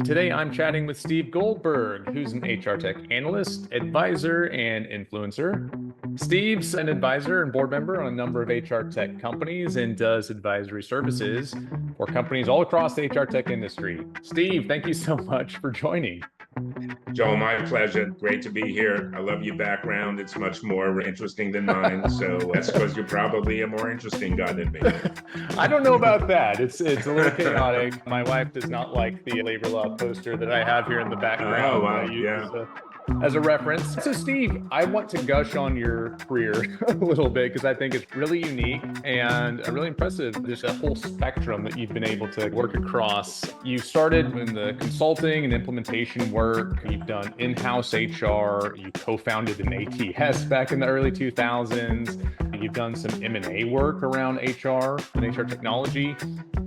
Today, I'm chatting with Steve Goldberg, who's an HR tech analyst, advisor, and influencer. Steve's an advisor and board member on a number of HR tech companies and does advisory services for companies all across the HR tech industry. Steve, thank you so much for joining. Joel, my pleasure. Great to be here. I love your background. It's much more interesting than mine. So that's because you're probably a more interesting guy than me. I don't know about that. It's a little chaotic. My wife does not like the labor law poster that I have here in the Oh, background that I wow. use Yeah. as a reference. So, Steve, I want to gush on your career a little bit because I think it's really unique and really impressive. There's a whole spectrum that you've been able to work across. You started in the consulting and implementation work. You've done in-house HR. You co-founded an ATS back in the early 2000s. You've done some M&A work around HR and HR technology.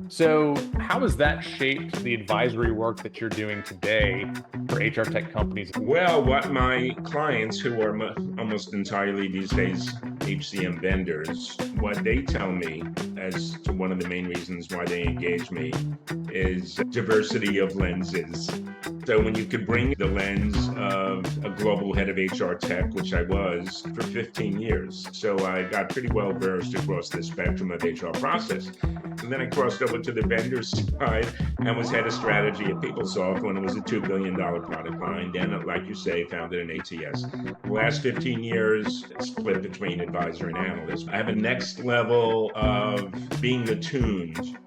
So how has that shaped the advisory work that you're doing today for HR tech companies? Well, what my clients, who are almost entirely these days HCM vendors, what they tell me as to one of the main reasons why they engage me is diversity of lenses. So when you could bring the lens of a global head of HR tech, which I was for 15 years. So I got pretty well versed across the spectrum of HR process. And then I crossed over to the vendor side and was head of strategy at PeopleSoft when it was a $2 billion product line. Then, like you say, founded an ATS. The last 15 years, split between advisor and analyst. I have a next level of being attuned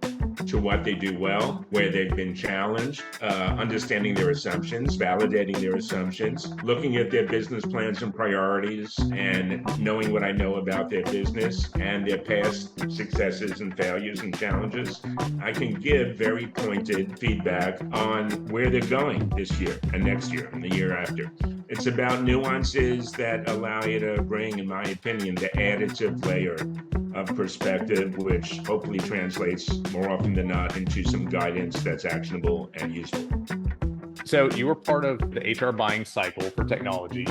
to what they do well, where they've been challenged, understanding their assumptions, validating their assumptions, looking at their business plans and priorities, and knowing what I know about their business and their past successes and failures and challenges. I can give very pointed feedback on where they're going this year and next year and the year after. It's about nuances that allow you to bring, in my opinion, the additive layer of perspective, which hopefully translates more often than not into some guidance that's actionable and useful. So you were part of the HR buying cycle for technology,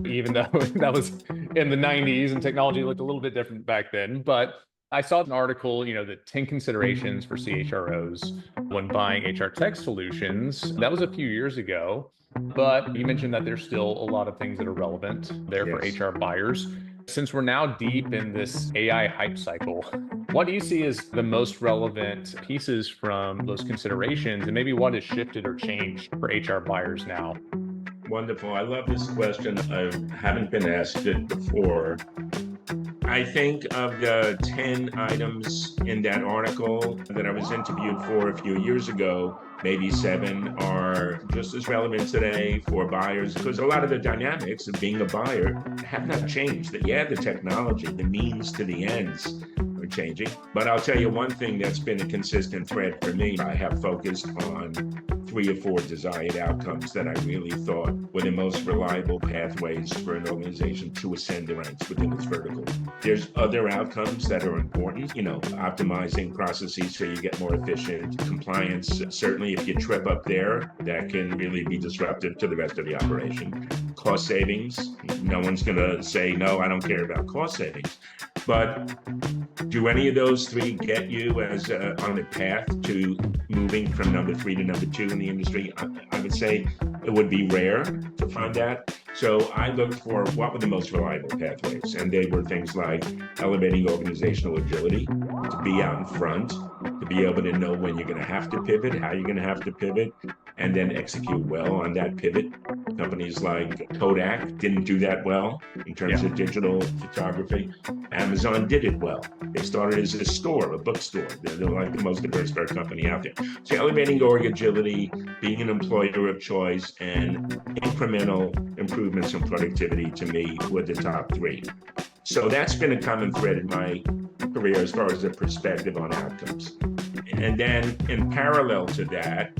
even though that was in the 90s and technology looked a little bit different back then. But I saw an article, the 10 considerations for CHROs when buying HR tech solutions. That was a few years ago, but you mentioned that there's still a lot of things that are relevant there for Yes. HR buyers. Since we're now deep in this AI hype cycle, what do you see as the most relevant pieces from those considerations, and maybe what has shifted or changed for HR buyers now? Wonderful. I love this question. I haven't been asked it before. I think of the 10 items in that article that I was interviewed for a few years ago, maybe 7 are just as relevant today for buyers because a lot of the dynamics of being a buyer have not changed. That, yeah, the technology, the means to the ends are changing. But I'll tell you one thing that's been a consistent thread for me. I have focused on 3 or 4 desired outcomes that I really thought were the most reliable pathways for an organization to ascend the ranks within its vertical. There's other outcomes that are important, optimizing processes so you get more efficient. Compliance, certainly if you trip up there, that can really be disruptive to the rest of the operation. Cost savings, no one's going to say, no, I don't care about cost savings. But do any of those 3 get you as on a path to moving from number 3 to number 2 in the industry? I would say it would be rare to find that. So I looked for what were the most reliable pathways, and they were things like elevating organizational agility, to be out in front, to be able to know when you're going to have to pivot, how you're going to have to pivot, and then execute well on that pivot. Companies like Kodak didn't do that well in terms of digital photography. Amazon did it well. They started as a store, a bookstore. They're like the most diversified company out there. So elevating org agility, being an employer of choice, and incremental improvements in productivity, to me, were the top 3. So that's been a common thread in my career as far as the perspective on outcomes. And then in parallel to that,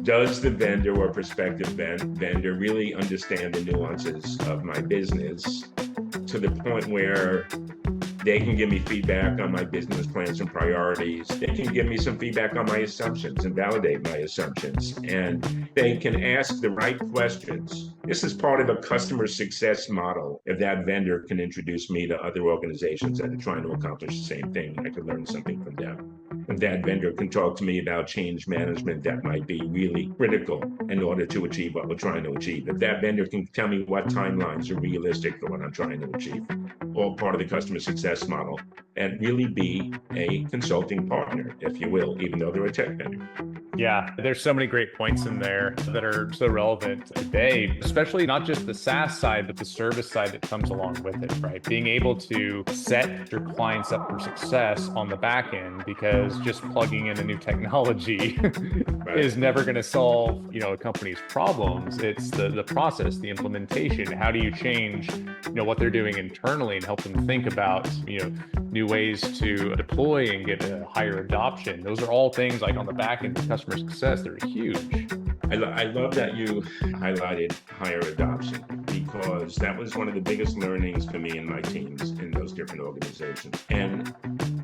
does the vendor or prospective vendor really understand the nuances of my business to the point where they can give me feedback on my business plans and priorities. They can give me some feedback on my assumptions and validate my assumptions. And they can ask the right questions. This is part of a customer success model. If that vendor can introduce me to other organizations that are trying to accomplish the same thing, I could learn something from them. that vendor can talk to me about change management that might be really critical in order to achieve what we're trying to achieve. If that vendor can tell me what timelines are realistic for what I'm trying to achieve, all part of the customer success model, and really be a consulting partner, if you will, even though they're a tech vendor. Yeah, there's so many great points in there that are so relevant today, especially not just the SaaS side, but the service side that comes along with it, right? Being able to set your clients up for success on the back end, because just plugging in a new technology is never going to solve, a company's problems. It's the process, the implementation. How do you change, what they're doing internally and help them think about, new ways to deploy and get a higher adoption? Those are all things like on the back end of customer success. They're huge. I love that you highlighted higher adoption, because that was one of the biggest learnings for me and my teams in those different organizations. And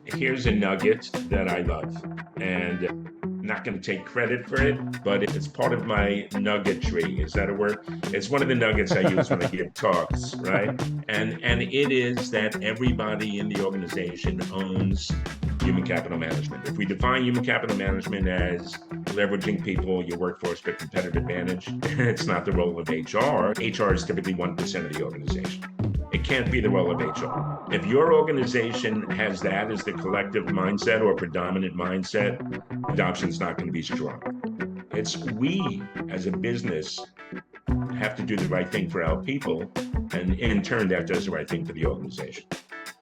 here's a nugget that I love, and I'm not going to take credit for it, but it's part of my nugget tree. Is that a word? It's one of the nuggets I use when I give talks, right? And it is that everybody in the organization owns human capital management. If we define human capital management as leveraging people, your workforce for competitive advantage, it's not the role of HR. HR is typically 1% of the organization. It can't be the role of HR. If your organization has that as the collective mindset or predominant mindset, adoption's not going to be strong. It's we as a business have to do the right thing for our people, and in turn, that does the right thing for the organization.